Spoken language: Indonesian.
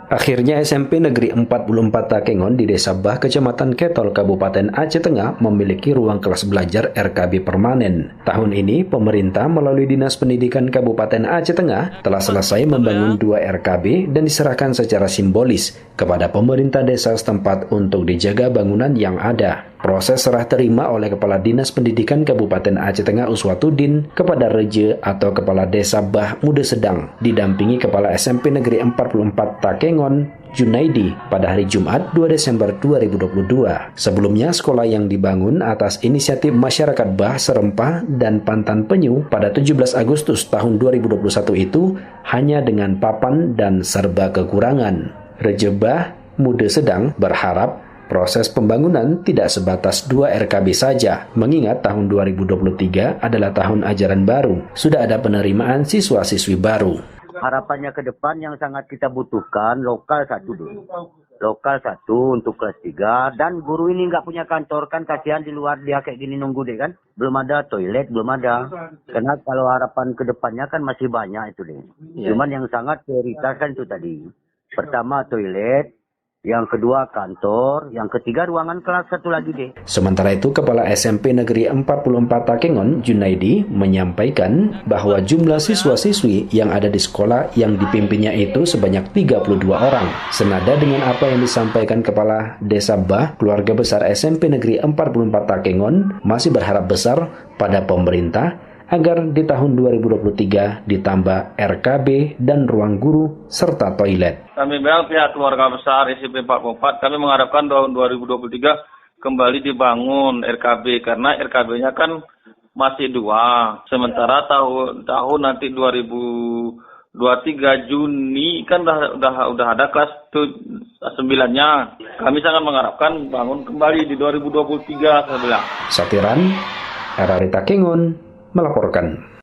Akhirnya SMP Negeri 44 Takengon di Desa Bah, Kecamatan Ketol, Kabupaten Aceh Tengah memiliki ruang kelas belajar RKB permanen. Tahun ini, pemerintah melalui Dinas Pendidikan Kabupaten Aceh Tengah telah selesai membangun 2 RKB dan diserahkan secara simbolis kepada pemerintah desa setempat untuk dijaga bangunan yang ada. Proses serah terima oleh Kepala Dinas Pendidikan Kabupaten Aceh Tengah Uswatuddin kepada Reje atau Kepala Desa Bah Muda Sedang didampingi Kepala SMP Negeri 44 Takengon Junaidi pada hari Jumat 2 Desember 2022. Sebelumnya, sekolah yang dibangun atas inisiatif masyarakat Bah Serempah dan Pantan Penyu pada 17 Agustus tahun 2021 itu hanya dengan papan dan serba kekurangan. Reje Bah Muda Sedang berharap proses pembangunan tidak sebatas 2 RKB saja, mengingat tahun 2023 adalah tahun ajaran baru. Sudah ada penerimaan siswa-siswi baru. Harapannya ke depan yang sangat kita butuhkan, lokal 1 dulu. Lokal 1 untuk kelas 3, dan guru ini nggak punya kantor, kan kasihan di luar dia kayak gini nunggu deh kan. Belum ada toilet, belum ada. Karena kalau harapan ke depannya kan masih banyak itu deh. Cuman yang sangat prioritas kan itu tadi. Pertama toilet, yang kedua kantor, yang ketiga ruangan kelas 1 lagi deh. Sementara itu, Kepala SMP Negeri 44 Takengon, Junaidi, menyampaikan bahwa jumlah siswa-siswi yang ada di sekolah yang dipimpinnya itu sebanyak 32 orang. Senada dengan apa yang disampaikan Kepala Desa Bah, keluarga besar SMP Negeri 44 Takengon masih berharap besar pada pemerintah agar di tahun 2023 ditambah RKB dan ruang guru serta toilet. Kami bilang pihak keluarga besar SMP 44, kami mengharapkan tahun 2023 kembali dibangun RKB karena RKB-nya kan masih 2. Sementara tahun nanti 2023 Juni kan udah ada kelas 9-nya. Kami sangat mengharapkan bangun kembali di 2023 saya bilang. Satiran, RRI Takengon melaporkan.